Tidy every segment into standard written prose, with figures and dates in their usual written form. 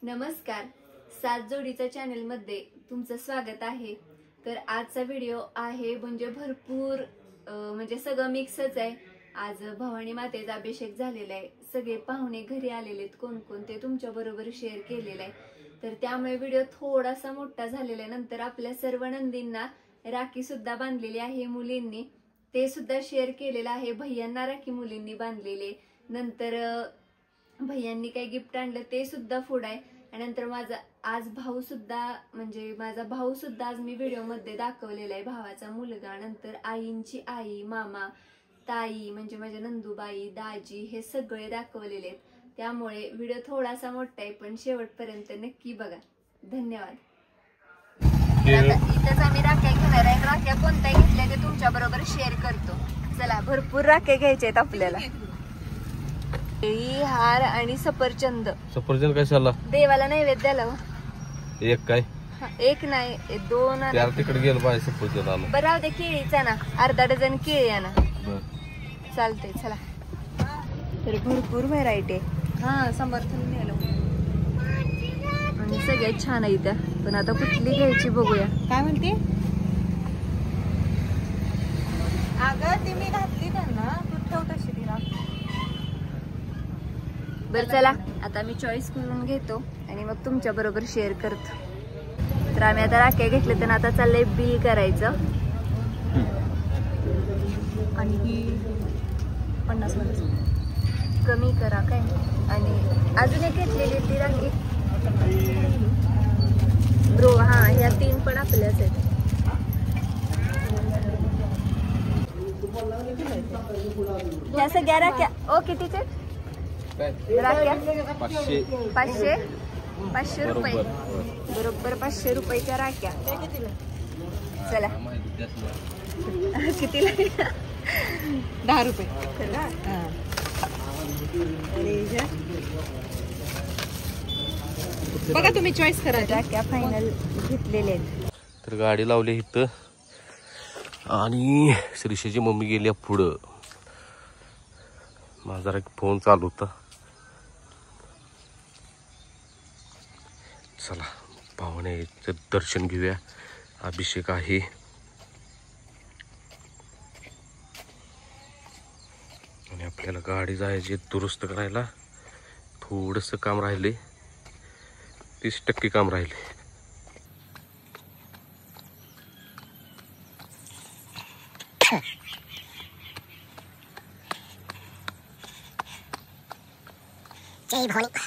नमस्कार, सात जोडीच्या चॅनल मध्ये तुमचं स्वागत आहे। तर आजचा व्हिडिओ आहे म्हणजे भरपूर म्हणजे सगळं मिक्सच आहे। आज भवानी मातेचा अभिषेक झालेला आहे, सगळे पाहुणे घरी आलेले आहेत, कोण कोण ते तुमच्या बरोबर शेअर केलेला आहे। तर त्यामुळे व्हिडिओ थोडासा मोठा झालेला आहे। नंतर आपल्या सर्व नंदींना राखी सुद्धा बांधलेली आहे मुलींनी, ते सुद्धा शेअर केलेलं आहे। भैयांना राखी मुलींनी बांधलेले, नंतर भैयांनी काही गिफ्ट आणलं ते सुद्धा फूड आहे। आणि नंतर माझा आज भाऊ सुद्धा म्हणजे माझा भाऊ सुद्धा आज मी व्हिडिओ मध्ये दाखवलेला आहे, भावाचा मुलगा, नंतर आईंची आई, मामा, ताई म्हणजे माझ्या नंदूबाई, दाजी हे सगळे दाखवलेले आहेत। त्यामुळे व्हिडिओ थोडासा मोठा आहे पण शेवटपर्यंत नक्की बघा। धन्यवाद। इथंच आम्ही राख्या घेणार आहे, राख्या कोणत्या घेतल्या ते तुमच्या बरोबर शेअर करतो। चला, भरपूर राख्या घ्यायच्या आहेत आपल्याला। हार आणि सफरचंद। सफरचंद कशाला? देवाला नैवेद्याला। एक काय? एक नाही, दोन। त्याला तिकडे गेलं पाहिजे सफरचंद आलं। बरं राहू दे, केळीचा ना, अर्धा डझन केळी आहे ना। चालतंय, चला। तर भरपूर व्हरायटी आहे। हा, समर्थन नेलं आणि सगळ्यात छान आहे त्या, पण आता कुठली घ्यायची बघूया। काय म्हणते? अगं ती मी घातली त्यांना, तू ठेव तशी तिला। बरं चला, आता मी चॉईस करून घेतो आणि मग तुमच्या बरोबर शेअर करतो। तर आम्ही आता राख्या घेतले, तर आता चाललंय बिल करायचं। आणि ही 50 कमी करा काय। आणि अजून एक घेतलेली ती राखी ब्रो। हा, ह्या 3 पण आपल्याच आहेत। ह्या सगळ्या राख्या ओके ठीक आहे। राख्या 500 रुपये बरोबर, 500 रुपयाच्या राख्या। चला, कितीला? 10 रुपये। बघा तुम्ही चॉईस करा, राख्या फायनल घेतलेले आहेत। तर गाडी लावली इथं आणि श्रीषाची मम्मी गेली पुढं। माझा एक फोन चालू होता। चला, पाहुण्याचं दर्शन घेऊया। अभिषेक आहे आणि आपल्याला गाडी जायची दुरुस्त करायला थोडंसं काम राहिले, 30% काम राहिले। जय भवानी।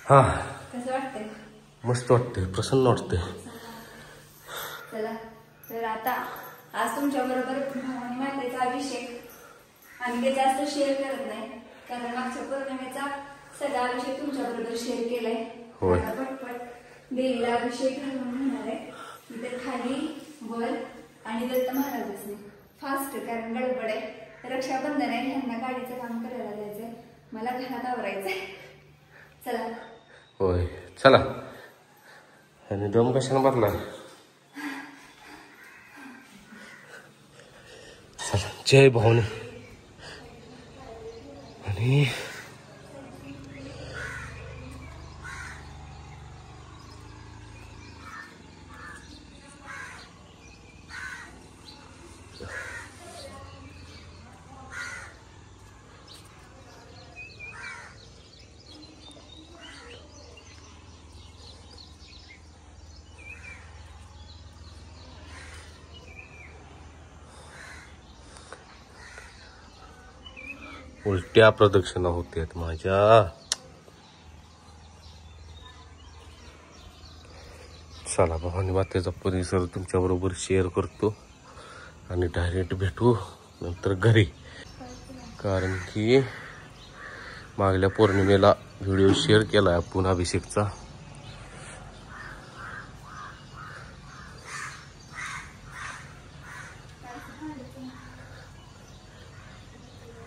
हा, कसं वाटतंय? मस्त वाटतंय, प्रसन्न वाटतंय। चला, तर आता आज तुमच्या बरोबर भवानी मातेचा अभिषेक आम्ही काही जास्त शेअर करत नाही, कारण मागच्या पौर्णिमेचा सगळा अभिषेक तुमच्या बरोबर शेअर केलाय। आता पटपट देवीला अभिषेक घालून घेणार आहे इथे खाली वर आणि दत्त महाराजांनी फास्ट, कारण गडबड आहे, रक्षाबंधन आहे, ह्यांना गाडीचं काम करायला जायचंय, मला घरात आवरायचंय। चला। होय, चला। आणि दम कशाने भरलाय? चला, जय भवानी। आणि उलट्या प्रदक्षिणा होत्यात माझ्या। चला भवानी मातेचा परिसर तुमच्याबरोबर शेअर करतो आणि डायरेक्ट भेटू नंतर घरी, कारण की मागल्या पौर्णिमेला व्हिडिओ शेअर केला आपण अभिषेकचा.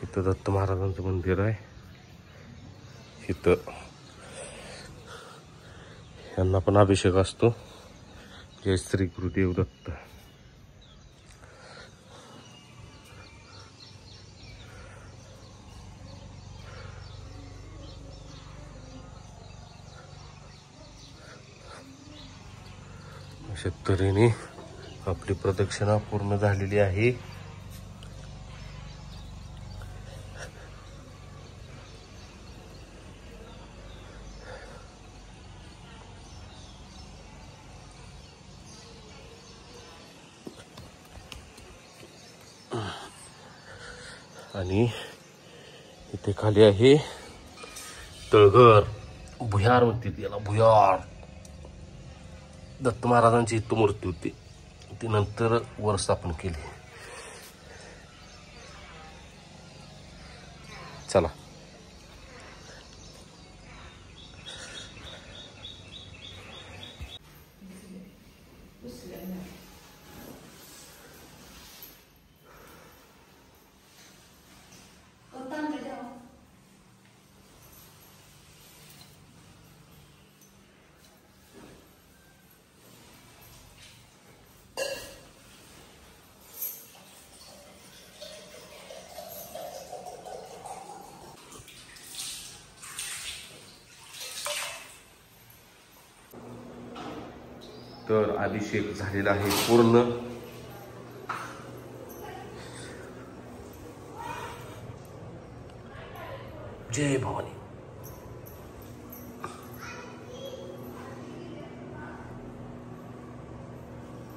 इथं दत्त महाराजांचं मंदिर आहे. इथं यांना पण अभिषेक असतो. जय श्री गुरुदेव दत्त. अशा तऱ्हेने आपली प्रदक्षिणा पूर्ण झालेली आहे. आणि इथे खाली आहे तळघर, भुयार म्हणते त्याला, भुयार. दत्त महाराजांची इथं मूर्ती होती, ती नंतर वर स्थापन केली. चला तर अभिषेक झालेला आहे पूर्ण. जय भवानी.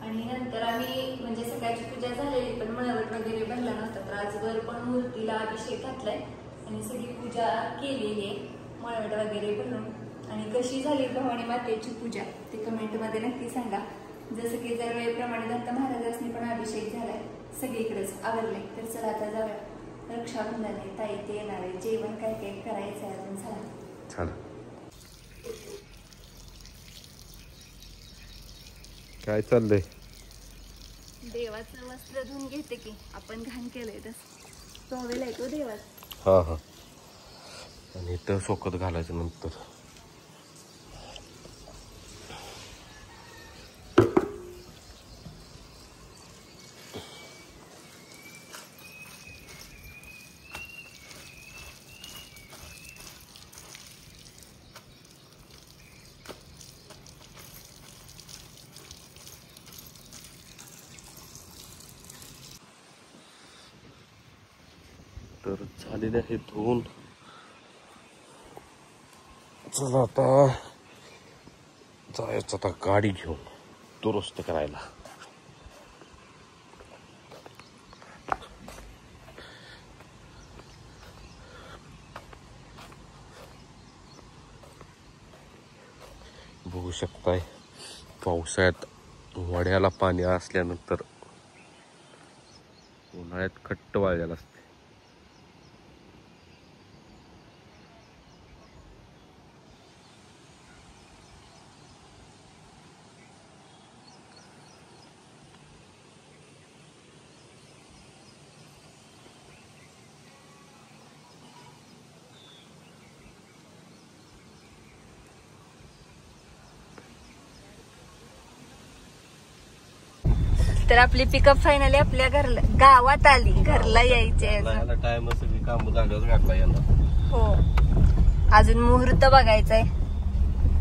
आणि नंतर आम्ही म्हणजे सकाळची पूजा झालेली, पण मळवट वगैरे बनला नव्हता, तर आजवर पण मूर्तीला अभिषेक घातलाय आणि सगळी पूजा केलेली आहे मळवट वगैरे बनवून. आणि कशी झाली भवानी मातेची पूजा ते कमेंटमध्ये नक्की सांगा. जसं की जर वेळेप्रमाणे दत्त महाराजांनी पण अभिषेक झालाय, सगळीकडेच आवडले. तर चला आता जाऊया. रक्षाबंधन आहे, ताई ते येणार आहे, जेवण काय काय करायचं आहे अजून. चला काय चाललंय? देवाचं वस्त्र धुवून घेते की आपण घाण केलंय तसं टॉवेल आहे तो देवाचा. हा हा. आणि इथं सोकत घालायचं नंतर. तर झालेले आहे धुवून. चला आता जायचं आता गाडी घेऊन दुरुस्त करायला. बघू शकताय पावसाळ्यात वड्याला पाणी असल्यानंतर उन्हाळ्यात खट्ट वाळलेलं असते. तर आपली पिकअप फायनली आपल्या घरला गावात आली. घरला यायचे टाइम सगळी काम झाल्यावर घातला यांना. हो, अजून मुहूर्त बघायचाय.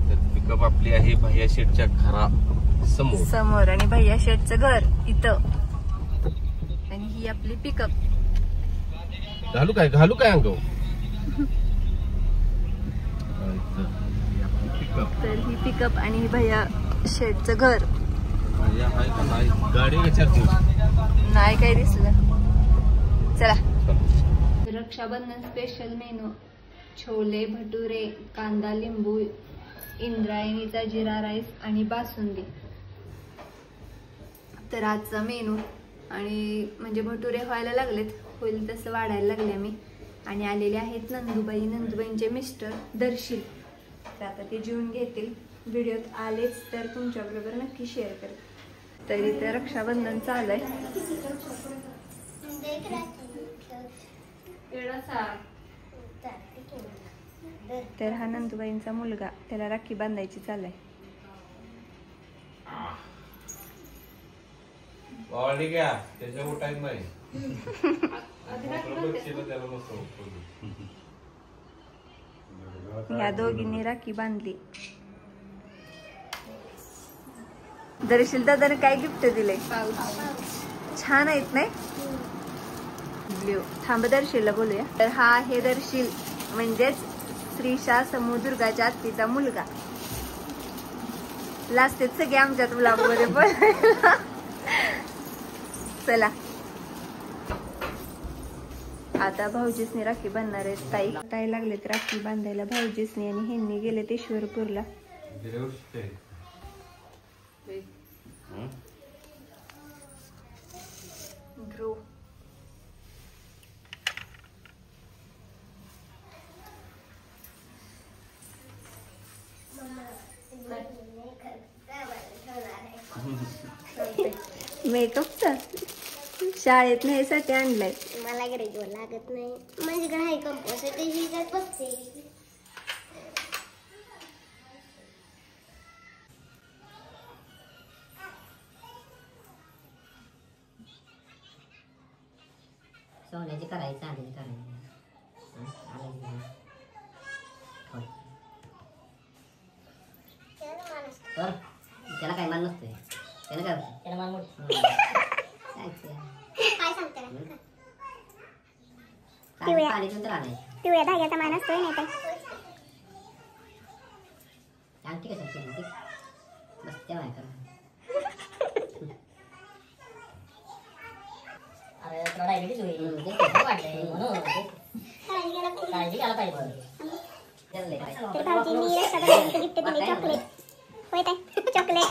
तर पिकअप आपली आहे भैया शेठच्या घरा समोर आणि भैया शेठचं घर इथं. आणि ही आपली पिकअप. घालू काय अंग. तर ही पिकअप आणि ही भैया शेठचं घर. गाडी नाही काही दिसलं. चला. रक्षाबंधन स्पेशल मेनू छोले भटुरे, कांदा लिंबू, इंद्रायणीचा जिरा राईस आणि बासुंदी. तर आजचा मेनू आणि म्हणजे भटुरे व्हायला लागलेत, होईल तसं वाढायला लागले मी. आणि आलेले आहेत नंदुबाईंचे मिस्टर दर्शील. तर आता ते जेवून घेतील. व्हिडिओत आलेच तर तुमच्याबरोबर नक्की शेअर करेल. तर इथे रक्षाबंधन चालू आहे. तर हा नंदुबाईंचा मुलगा, त्याला राखी बांधायची चालू आहे. त्याच्या उठायच नाही. या दोघींनी राखी बांधली. दर्शील दादाने काय गिफ्ट दिले? छान आहेत नाही? ब्ल्यू. थांब दर्शीलला बोलूया. तर हा आहे दर्शील, म्हणजेच श्रीशा समूदुर्गाच्या आत्तीचा मुलगा. लाजतेत सगळे आमच्यात ब्लॉग मध्ये बोलायला. चला आता भाऊजीसनी राखी बांधणार आहेत. ताई लागलेत राखी बांधायला भाऊजीसनी, आणि ह्यांनी गेले ईश्वरपूरला. ध्रुव मेकअपचा शाळेत न्यायसाठी आणलाय. मला गरज लागत नाही, माझ्याकडे हाय कंपोस्ट बघते. सोन्याची करायची, चांदीची करायची. तर त्याला काय मान नसतोय, त्याला काय त्याला मान मोठं काय सांगते. पाणी नंतर आणायचं, पिवळ्या धाग्याचा मान असतोय नाही काय. आणखी कसं बस तेव्हा करा. अरे थोडा डायबिटीज होईल, वाटलंय म्हणून काळजी घ्यायला पाहिजे. तर भाऊजींनी रक्षाबंधनाचं गिफ्ट दिले चॉकलेट. होय ताई, चॉकलेट.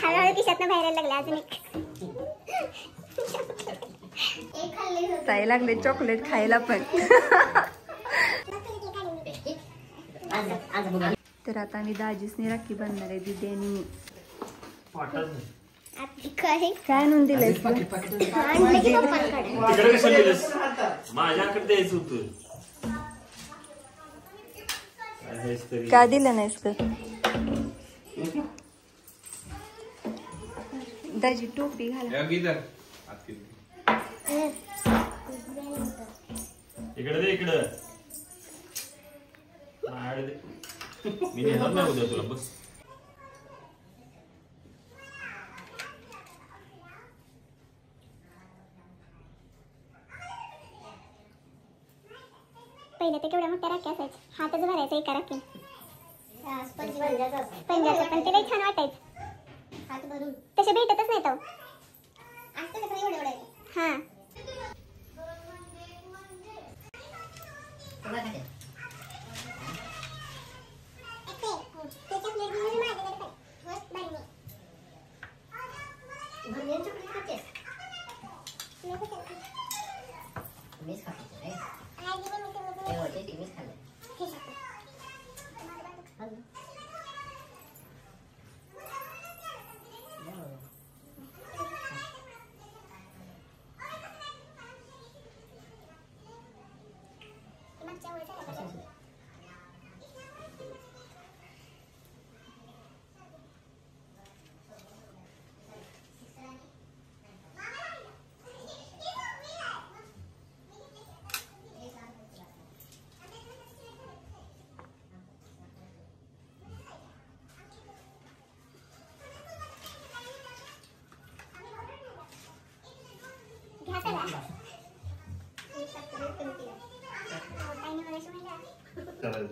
हळूहळू खिशातनं बाहेर लागले. अजून एक ताई लागले चॉकलेट खायला पण. तर आता आम्ही दाजीसनी राखी बांधणार आहे, दिदी आणि मी. काय आणून दिलंय? का दिलं नाहीस तर? दाजी टोपी घाला. इकडे दे, इकडे मी नेणार नाही उद्या तुला. बस पहिले तर केवढ्या मोठ्या राख्या असायच्या, हातच भरायचा एका राखीन. पंजाचं पण ते लई छान वाटायचं. हात भरून तसे भेटतच नाही तो. हा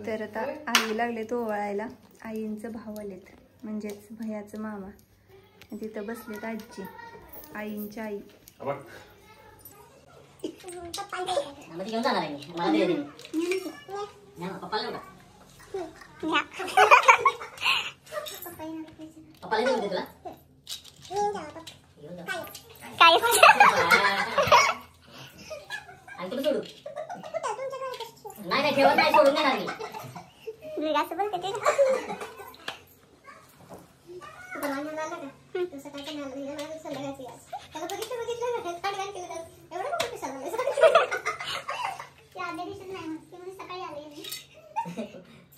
तर आता आई लागले ओवाळायला. आईंचं भाव आलेत, म्हणजेच भैयाचं मामा. तिथं बसलेत आजी, आईंची आई. घेऊन जाणार आहे मी, मला दे दे. पप्पाला पप्पाला देऊन दे तुला काय आणि तुला सोडू नाही ठेवत नाही सोडून देणार मी असं बोलते ते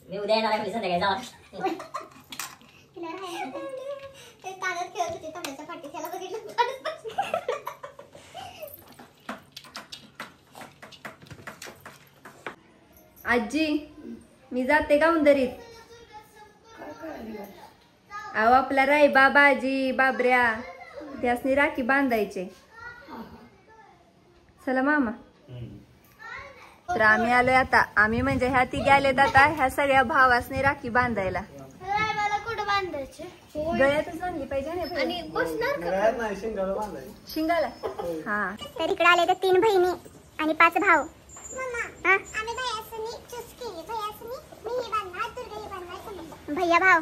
मी उद्या येणार आहे संध्याकाळी जावा आजी मी जाते गावंदरीत. अहो आपला रायबा बाजी बाबऱ्या त्यासनी राखी बांधायचे. चला मामा. तर आम्ही आलोय आता. आम्ही म्हणजे ह्या ती गेलेत आता ह्या सगळ्या भावासनी राखी बांधायला. कुठं बांधायचे गळ्यातच बांधली पाहिजे ना आणि बसणार शिंगाला. हा तर इकडे आले तर 3 बहिणी आणि 5 भाऊ. भैया भाव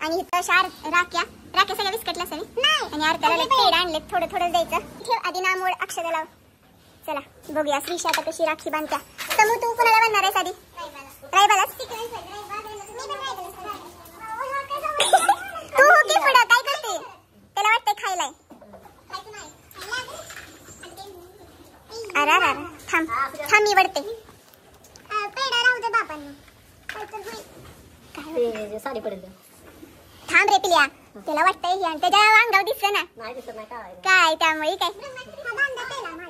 आणि इथं 4 राख्या सगळ्या बिस्कटला सगळी आणि आरत्याला पेड आणले थोडं थोडं द्यायचं. ठेव आधी नामोड अक्षता लाव. चला बघूया श्रीषा आता कशी राखी बांधत्या. समू तू कोणाला बांधणार आहेस आधी? रायबालाच. तू हो की पुढं काय करते? त्याला वाटतंय खायलाय. अरे थांब मी वडते. पेढा राहू दे बाबांना. ते साडी पडेल थांब रे पिल्या. त्याला वाटतंय हे आणि त्याच्या अंगावर दिसलं ना नाही दिसत नाही काय त्यामुळे काय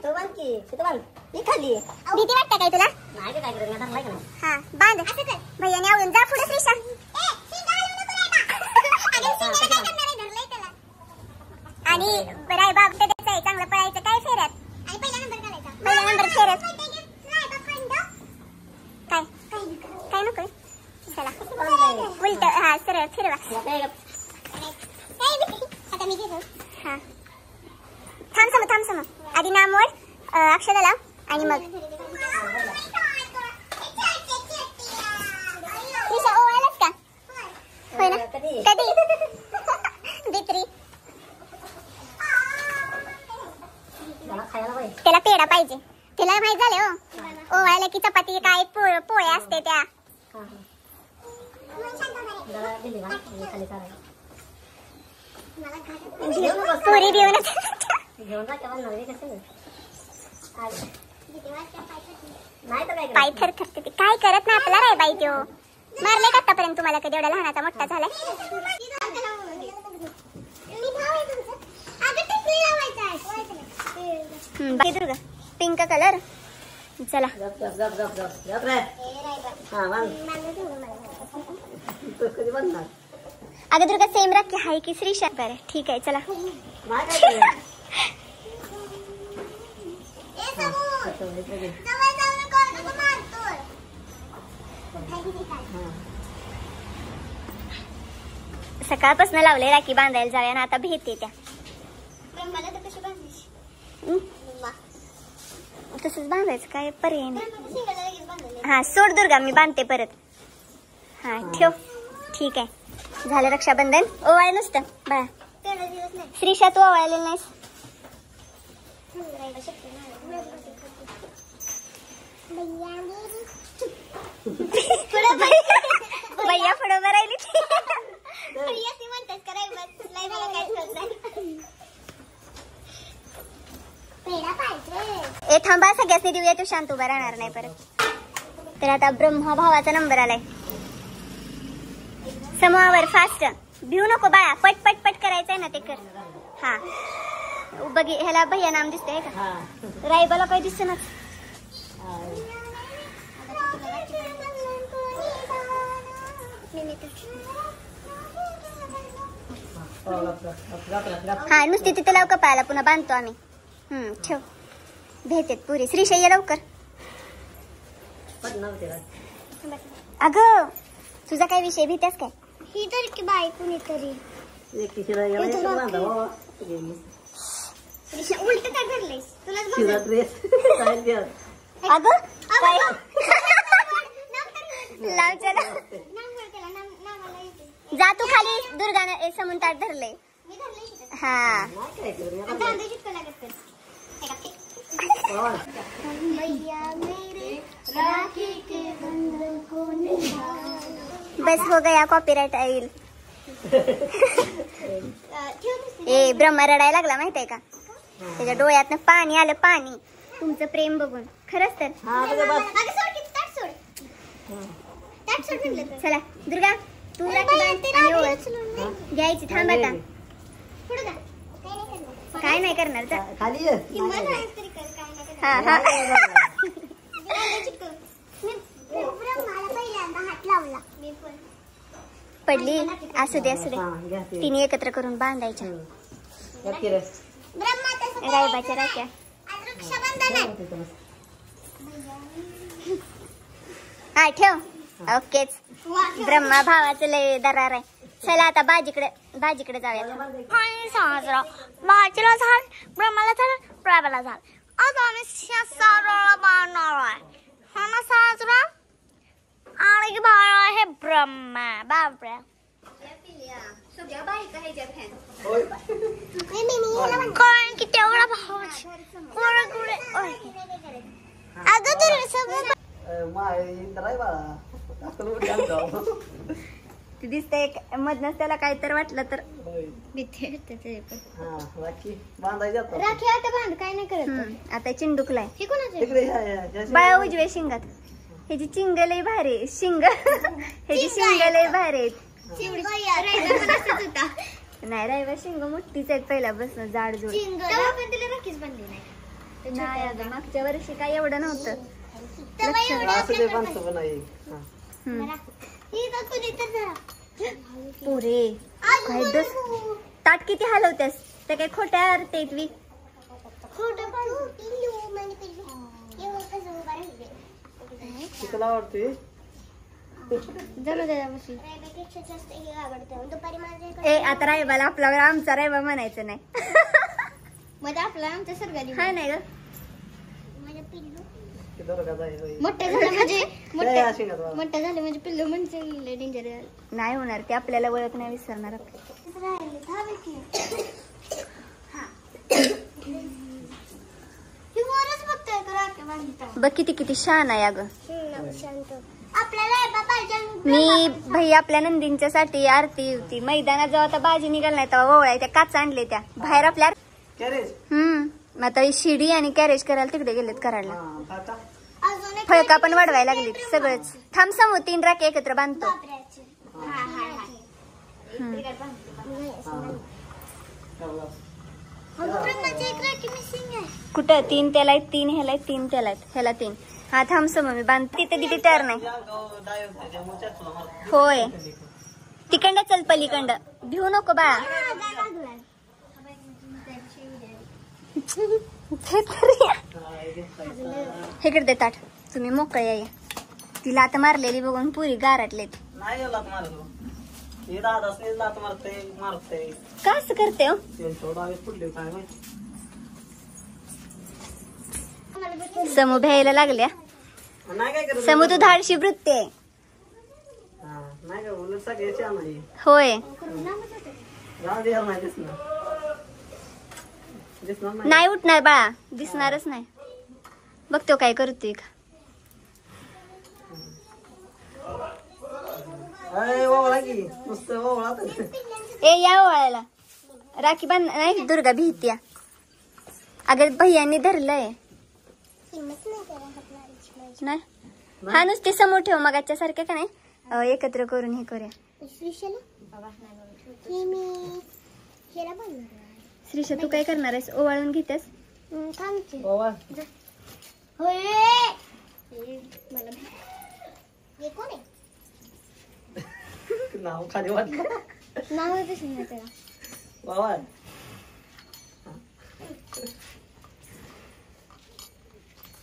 तो बांध की तिथं बांध मी खाली भीती वाटतं काय तुला? नाही ते काय करत नाही धरलाय का नाही हा बांध. भैयाने आवडून जा पुढे श्रीषा. आणि राय बाब त्याचं आहे चांगलं पळायचं काय फेऱ्यात आणि पहिला नंबर फेऱ्यात काय नको चला उलट हा सरळ फिरवा. आता मी घेतो. हा थांब समोर आधी नामोड अक्षता लाव आणि मग श्रीषा ओवाळलास का? होय ना कधी बित्री त्याला पेढा पाहिजे. त्याला माहित झाले हो ओवाळलं की चपाती काय पोळे असते त्या. पुरी देऊनच पाय थरथरते ते काय करत नाही आपला राय बाई त्यो. मारले का आतापर्यंत तुम्हाला कधी एवढा लहानाचा मोठा झालाय? Durga pink colour. चला अगं दुर्गा सेम राखी हाय की श्रीषा? बरं ठीक आहे चला. सकाळपासून लावले राखी बांधायला जाऊया ना आता भेटते त्या. तसंच बांधायचं काय पर्याय नाही. हा सोड दुर्गा मी बांधते परत. हा ठेव ठीक आहे झालं रक्षाबंधन. ओवाळ नुसतं बाळा. श्रीषा तू ओवाळलेलं नाहीस. भैया पुढं भरायली ए थांबा सगळ्यासनी देऊया. तू शांत उभा राहणार नाही परत. तर आता ब्रह्मा भावाचा नंबर आलाय. समूहावर फास्ट भिऊ नको बाळा. पट पट पट करायचंय ना ते कर. हा बघी ह्याला भैया नाम दिसतंय का? रायबाला काही दिसत ना. हा नुसती तिथे लाव कपाळाला पुन्हा बांधतो आम्ही. ठेव भेटेत पुरी. श्रीषा ये लवकर. अगं तुझा काय विषय भीतेस काय? ही तर की बाई कुणीतरी उलट काय धरलंयस तुला? अगं लाव चला जा तू खाली. दुर्गाने समून ताट धरले. हा बस हो गया कॉपीराइट येईल. ए ब्रह्मा रडायला लागला माहित आहे का? त्याच्या डोळ्यातनं पाणी आलं. पाणी तुमचं प्रेम बघून. खरंच तर. चला दुर्गा तू राखी बांध आणि ओळख घ्यायची. थांब आता. काय नाही करणार जा. हा हा पडली. असू दे असू दे. तिने एकत्र करून बांधायच्या रायबाच्या राख्या. हा ठेव. ओकेच. ब्रह्मा भावाचं लय दरार आहे. चला आता बाजीकडे जाऊया. साजरा बाजीला झाल, ब्रह्माला झाल, रायबाला झाल. आता आम्ही साजरा बांधणार आहे. हा ना साजरा. आणि भाव आहे ब्रह्मा. बापरे कारण की तेवढा भाव ती दिसतंय. मधनच त्याला काय तर वाटलं तर राखी आता बांध. काय नाही करत. आता चिंडुकलाय बाळा उजव्या शिंगात. ह्याची चिंग लय भारी. ह्याची शिंग लय भारी. नाही रायबा शिंग मोठीच आहेत पहिल्यापासून जाडजूड. नाही अगं मागच्या वर्षी काय एवढं नव्हतं. पुरे काय ताट किती हलवतेस. ते काय खोट्या अर्थ वी. ए आता रायबाला आपला आमचा रायबा म्हणायचं नाही. म्हणजे आपला आमच्या सरकारी हा नाही ग. मोठे झाले म्हणजे पिल्लू म्हणजे डेंजर नाही होणार. ते आपल्याला ओळख नाही विसरणार. बघ किती किती शान आहे अगं. मी भाई आपल्या नंदींच्या साठी आरती होती मैदानात. जेव्हा आता बाजी निघाल नाही तेव्हा ओवळाय त्या काचा आणले त्या बाहेर आपल्या. आता शिडी आणि कॅरेज करायला तिकडे गेलेत करायला. फळका पण वाढवायला लागली सगळंच. थांब समोर 3 राखी एकत्र बांधतो. कुठं 3 त्याला 3 ह्याला 3 त्याला ह्याला 3. हा थांब समोर मी बांधते. तिथे तिथे टर नाही. होय तिकडं चल पलीकडं. भिवू नको बाळा. हे करते ताट. तुम्ही मोकळे या. तिला आता मारलेली बघून पुरी गारटलेत. का असं करते हो. समू भ्यायला लागल्या. समू तू धाडशी वृत्ती आहे. होय नाही उठणार बाळा. दिसणारच नाही. बघतो काय करतोय का. ए या ओवाळायला. राखी बांध नाही. दुर्गा भीत्या. अगं भैयांनी धरलंय नाही. हा नुसते समोर ठेव मगाच्या सारख्या का नाही. एकत्र करून हे करूया. श्रीषा तू काय करणार आहेस. ओवाळून घेतेस. नाव खाली वाटलं.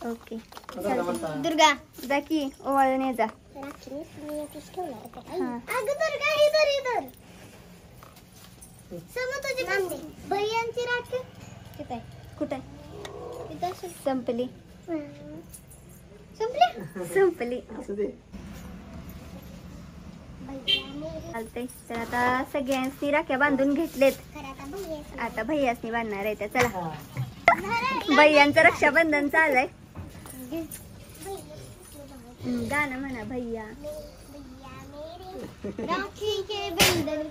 ओके दुर्गा जा की ओवाळून ये जा. भैयांची राखी कुठे संपली. संपली. चालतंय. तर आता सगळ्यांनी राख्या बांधून घेतलेत. आता भैयासनी बांधणार आहे. चला भैयांचं रक्षाबंधन चाललंय. गाणं म्हणा भैया. राखी के बंधन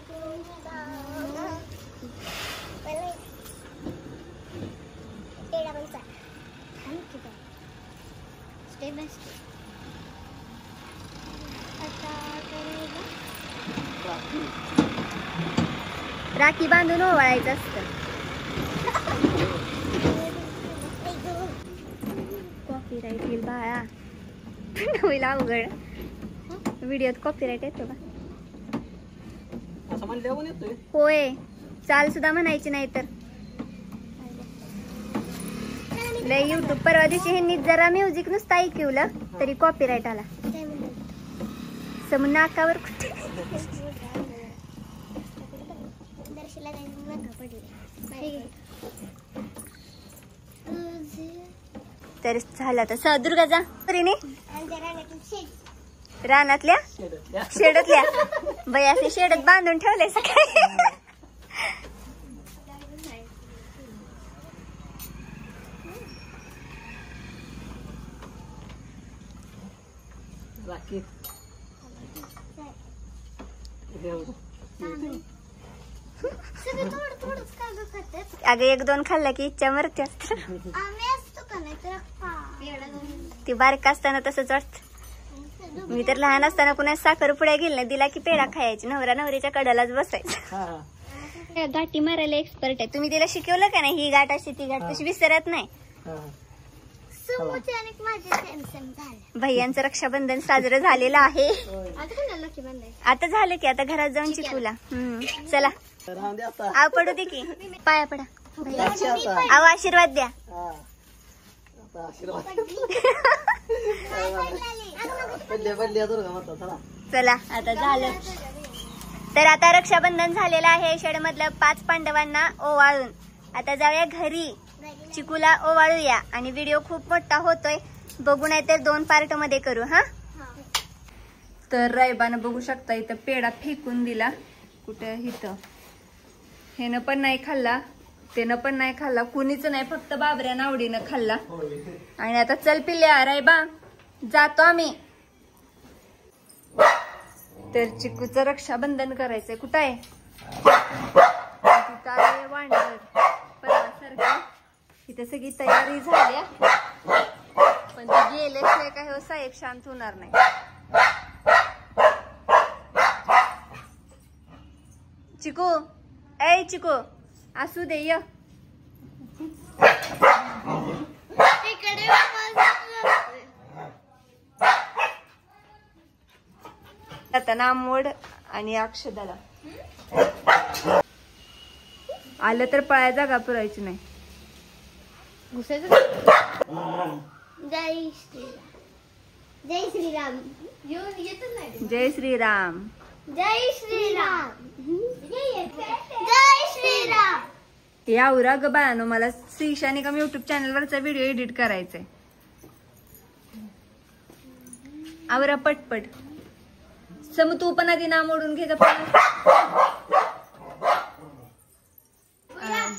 स्टेप बाय स्टेप. राखी बांधून ओवाळायचं असतं. कॉपीराईट येईल बाळा. होईल अवघड. व्हिडिओत कॉपीराईट येतो का? होय. चाल सुद्धा म्हणायची नाही तर लय युट्यूब. परवा दिवशी ह्यांनी जरा म्युझिक नुसतं ऐकवलं तरी कॉपीराईट आला. समोर नाकावर कुठे तर झालं. तर दुर्गाचा परीने रानातल्या शेडतल्या बयाचे शेडत बांधून ठेवले सकाळी. अगं 1-2 खाल्ला की इच्छा मरते. ती बारीक असताना तसंच वाटत. मी तर लहान असताना कुणा साखर पुड्या गेली ना दिला की पेढा खायची. नवरा नवरीच्या कडालाच बसायचं. गाठी मारायला एक्सपर्ट आहे. तुम्ही तिला शिकवलं का नाही? ही गाठ अशी ती गाठ तशी विसरत नाही. भैयांचं रक्षाबंधन साजरं झालेलं आहे. आता झालं की आता घरात जाऊन चिकूला. चला आव पडू दे की. पाया पडा. आव आशीर्वाद द्या. चला आता झालं. तर आता रक्षाबंधन झालेलं आहे. शेडमधलं 5 पांडवांना ओवाळून आता जाऊया घरी. चिकूला ओवाळूया. आणि व्हिडिओ खूप मोठा होतोय. बघू नाही तर 2 पार्ट मध्ये करू. हा तर रायबानं बघू शकता इथं पेढा फेकून दिला. कुठं इथं हेनं पण नाही खाल्ला, त्यानं पण नाही खाल्ला, कुणीच नाही, फक्त बाबऱ्या आवडीनं खाल्ला. आणि आता चल पिल्या रायबा जातो आम्ही. तर चिकूचं रक्षाबंधन करायचंय. कुठं आहे? तिथं आहे वांडर परवासारखं. इथं सगळी तयारी झाल्या पण ती गेल्याशिवाय काय हो साहेब शांत होणार नाही. चिकू ए चिकू असू दे. य आता नामवड आणि अक्षदाला आलं तर पळाया जागा पुरायची नाही. जय श्रीराम. जय श्रीराम. जय श्रीराम. जय श्रीराम. जय श्रीराम. या उरा ग बायानो मला श्रीशाने का युट्यूब चॅनल वरचा व्हिडिओ एडिट करायचाय. आवरा पटपट. समू तू पण आधी नाम ओढून घे.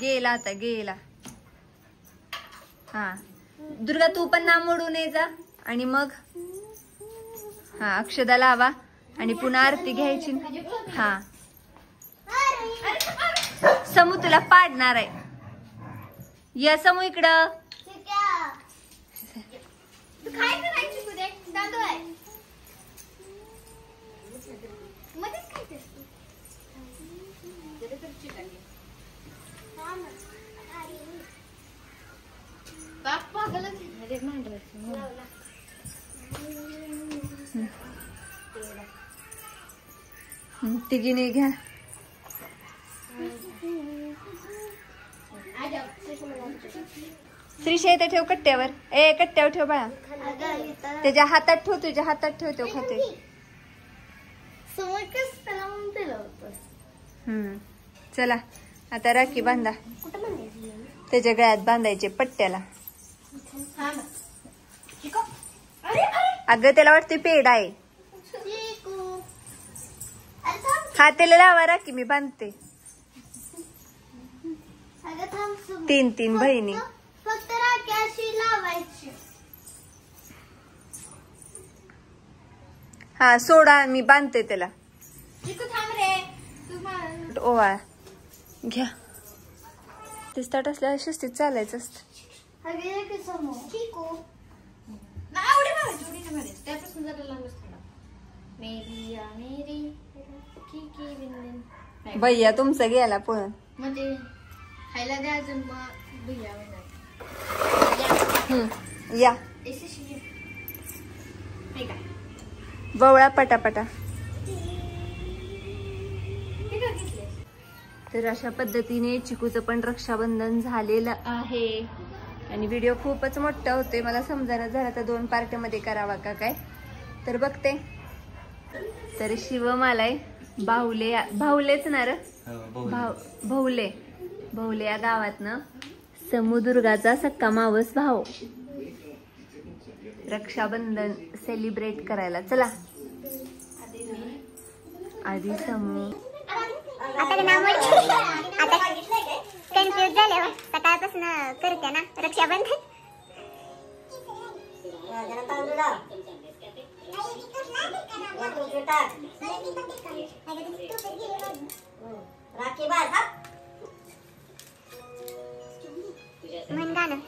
गेला आता गेला. हा दुर्गा तू पण नाम ओढून ये जा. आणि मग हा अक्षदा लावा आणि पुन्हा आरती घ्यायची. हा समू तुला पाडणार आहे. या समू इकडं. तिघीने घ्या. श्रीशा इथे ठेव कट्ट्यावर. ए कट्ट्यावर ठेव बाळा. त्याच्या हातात ठेव. तुझ्या हातात ठेव. तो खाते. चला आता राखी बांधा. त्याच्या गळ्यात बांधायचे पट्ट्याला. अगं त्याला वाटतं पेढा आहे. हातेला लावा राखी मी बांधते. 3 बहिणी. फक्त राखी अशी लावायची. हा सोडा मी बांधते त्याला. थांब रे. ओवाळा घ्या. ते स्टार्ट असल्या शिस्तीत चालायचं असतं. भैया तुमचा गेला पळून. म्हणजे खायला द्यायचं मग भैया या बवळा पटापटा. तर अशा पद्धतीने चिकूचं पण रक्षाबंधन झालेलं आहे. आणि व्हिडिओ खूपच मोठा होतोय, मला समजायला झाला तर 2 पार्टमध्ये करावा का काय. तर बघते. तर शिवमालाय भाऊलेच ना रे, भाऊले या गावातनं समुदुर्गाचा सक्का मावस भाऊ रक्षाबंधन सेलिब्रेट करायला. चला आधी समू आता कन्फ्युज झाले हो. सकाळपासून करते ना रक्षाबंधन. म्हण गाणं.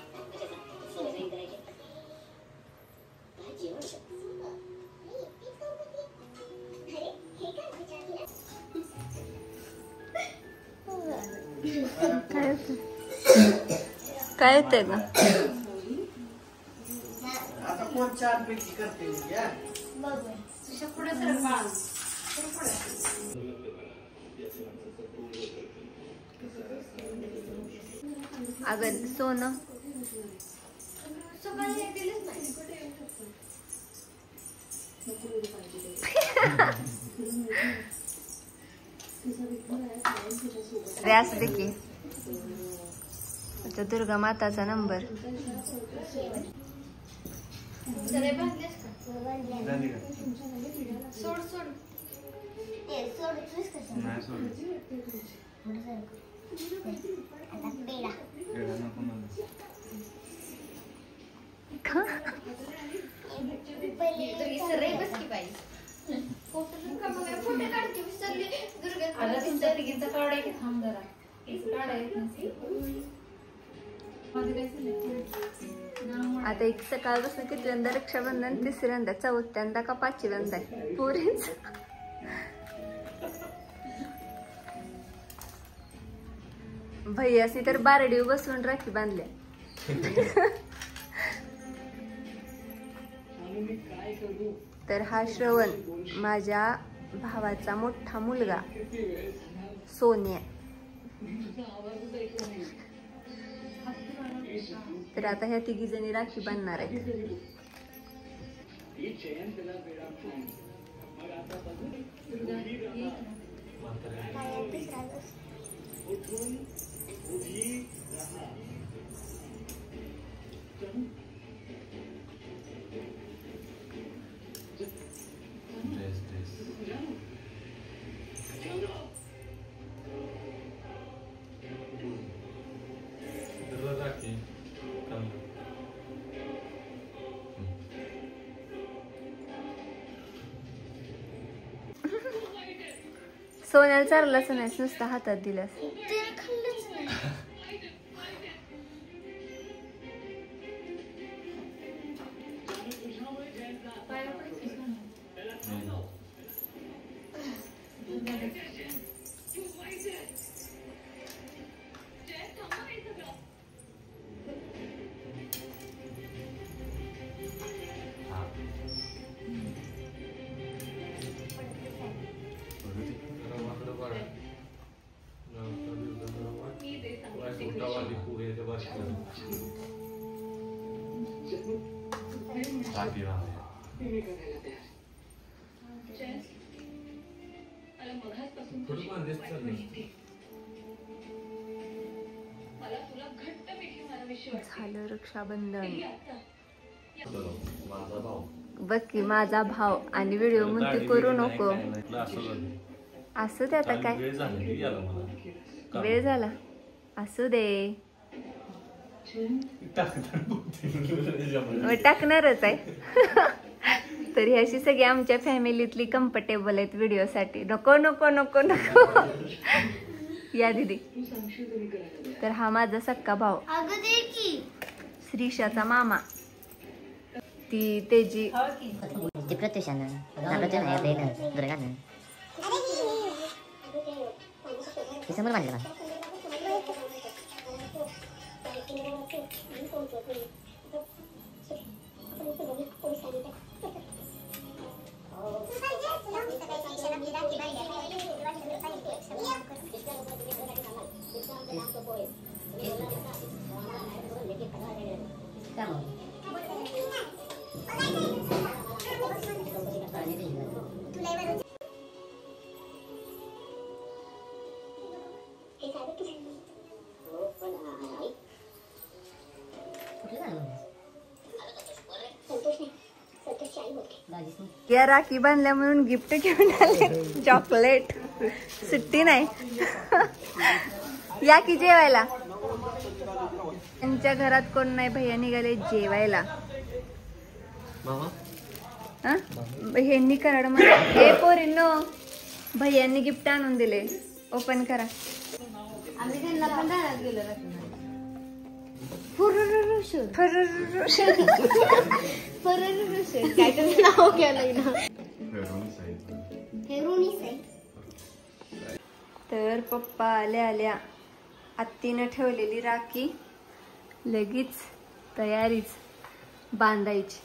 काय येतंय ग? अगं सोनं रॅस देखील. आता दुर्गा माताचा नंबर. आता एक सकाळपासून कितव्यांदा रक्षाबंधन, 3ऱ्यांदा, 4थ्यांदा का 5व्यांदा पुरीच. भैयासी तर बारडी बसून राखी बांधल्या. तर हा श्रवण माझ्या भावाचा मोठा मुलगा सोन्या. तर आता ह्या 3 जणी राखी बांधणार आहेत. सोन्याला चारलाच नाही, नुसता हातात दिलास. झालं रक्षाबंधन. बघ की माझा भाव. आणि व्हिडिओ मध्ये करू नको. असू दे आता काय वेळ झाली याला मला वेळ झाला असू दे टाकणारच आहे तर ह्याशी सगळी आमच्या फॅमिलीतली कम्फर्टेबल आहेत व्हिडिओसाठी. नको नको नको नको या दीदी. तर हा माझा सक्का भाऊ श्रीषाचा मामा. ती तेजी प्रत्युषानं दुर्गानं समोर मांडलं या राखी बांधल्या म्हणून गिफ्ट घेऊन आले चॉकलेट. सुट्टी नाही या की जेवायला. त्यांच्या घरात कोण नाही भैया निघाले जेवायला. ह्यांनी कराड मध्ये हे पोरींनो भैयांनी गिफ्ट आणून दिले. ओपन करा. आम्ही त्यांना पण राहण्यात गेलो काय त्याचं नाव केलं तर पप्पा आल्या आल्या आत्तीनं ठेवलेली राखी लगेच तयारीच बांधायची.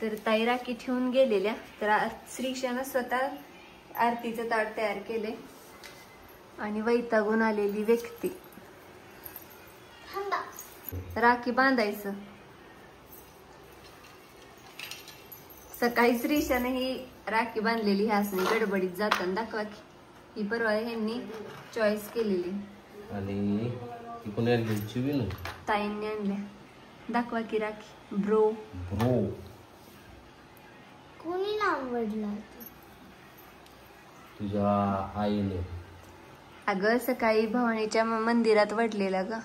तर ताई राखी ठेवून गेलेल्या. तर श्रीषानं स्वतः आरतीचं ताट तयार केले आणि वैतागून आलेली व्यक्ती राखी बांधायचं. सकाळी श्रीषाने ही राखी बांधलेली ह्या असणे गडबडीत जाताना दाखवा की. ही परवा ह्यांनी चॉईस केलेली आणि ती कोणी आणली बी नाही ताईंनी आणल्या. दाखवा की राखी. ब्रो ब्रो कोणी आवडला तुझ्या आईने. अगं सकाळी भवानीच्या मंदिरात वडलेला ग.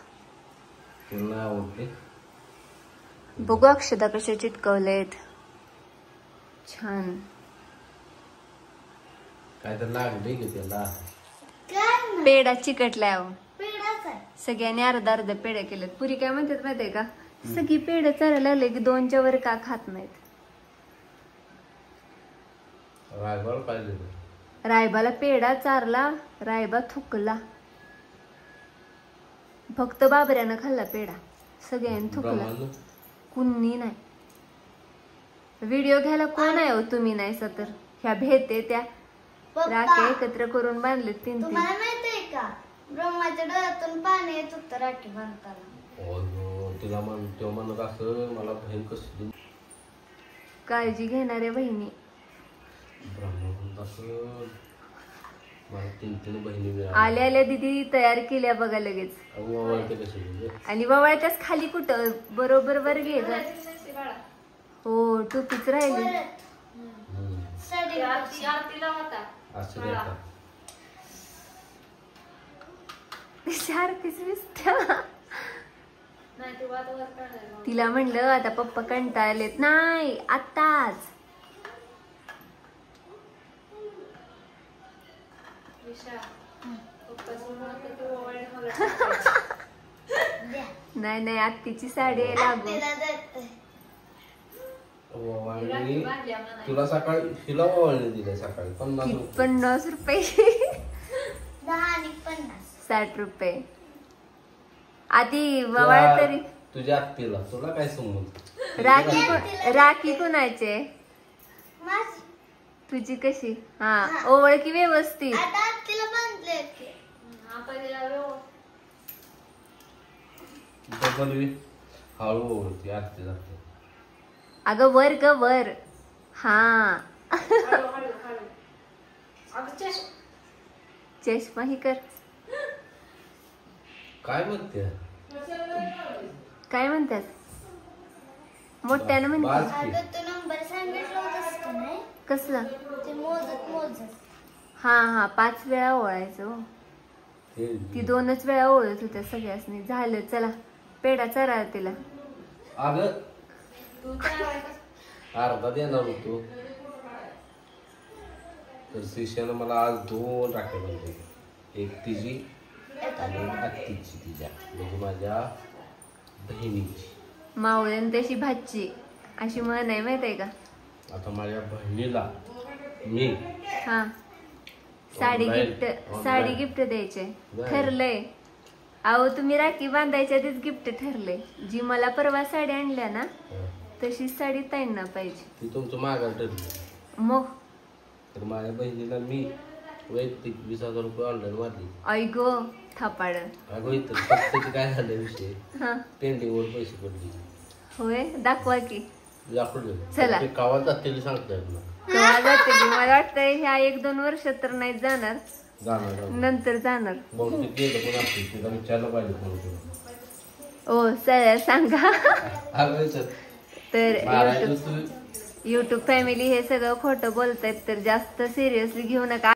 तुला आवडते. बघू अक्षता कशा चिटकवलेत. छान. काय तर लागले की त्याला. पेढा चिकटलाय. सगळ्यांनी अर्धा अर्धा पेढ्या केल्यात. पुरी काय म्हणतात माहितीये का सगळी पेढ चारायला लागले की 2च्या वर का खात नाहीत. रायबाला पाहिजे. रायबाला पेढा चारला. रायबा थुकला. फक्त बाबऱ्यानं खाल्ला पेढा. सगळ्यांनी थुकला. कुणी नाही. व्हिडिओ घ्यायला कोण आहे हो तुम्ही नाही तर. ह्या भेटे त्या राख्या एकत्र करून बांधले 3-3. तुम्हाला माहितीये का ब्रह्माच्या डोळ्यातून पाणी येत होतं राखी बांधताना. तुला म्हणतो म्हणत असं मला बहीण कसली काळजी घेणाऱ्या बहिणी. ब्रह्मा म्हणत असं मला 3-3 बहिणी मिळाल्या. आल्या आल्या दिदी तयार केल्या बघा लगेच. आवडते कशी आणि ववाळच्याच खाली कुठं बरोबर वर घे ग. हो टोपीच राहिली. असं देतात. सारखीच दिसत्या. तिला म्हणलं आता पप्पा कंटाळलेत. नाही आताच. नाही नाही आत्तीची साडी आहे लागू. तुला सकाळी हिला ओवाळणी दिले सकाळी 50 रुपये. 10 आणि 50. 60 रुपये. आधी ववाळ तरी तुझ्या आत्तीला. तुला काय समज. राखी कुणाचे तुझी कशी. हा ओवळ की व्यवस्थित. हळू ओवळती आरती जाते. अगं वर ग वर. हा चष्मा ही कर. काय म्हणते काय म्हणतात मोठ्यानं म्हणते. तो नंबर सांगितलं होतं नाही कसला. ते मोजत हा 5 वेळा ओळायचं हो. ती 2च वेळा ओळत होत्या सगळ्यासनी. झालं चला पेढा चरा तिला. अगं अर्धा देणार होतो तर शिष्यानं मला आज 2 राख्या बनवल्या. एक तिची आणि आत्तीची तिच्या म्हणजे माझ्या बहिणीची. मावळ्यान तशी भाची अशी म्हण आहे माहितीये का. आता माझ्या बहिणीला मी हा साडी Online. गिफ्ट द्यायचे ठरलंय. अहो तुम्ही राखी बांधायच्या आधीच गिफ्ट ठरलंय. जी मला परवा साडी आणल्या ना तशीच साडी ताईंना पाहिजे. ती तुमचं माघार ठरली. मग तर माझ्या बहिणीला मी वैयक्तिक 20,000 रुपये ऑनलाईन मारली. आई गो थापाड. अगं इथं फक्त काय झालं विषय हा पेंडिंगवर पैसे पडले. होय दाखवा की. दाखवले चला. ते गावात जातील सांगता येत ना. केव्हा जाते ती? मला वाटतंय ह्या 1-2 वर्ष तर नाही जाणार. जाणार नंतर जाणार. बहुतेक गेलं पण असतील तिला विचारलं पाहिजे फोन करून. ओ सांगा. अगं सर तर युट्यूब फॅमिली हे सगळं खोटं बोलतायत तर जास्त सिरियसली घेऊ नका.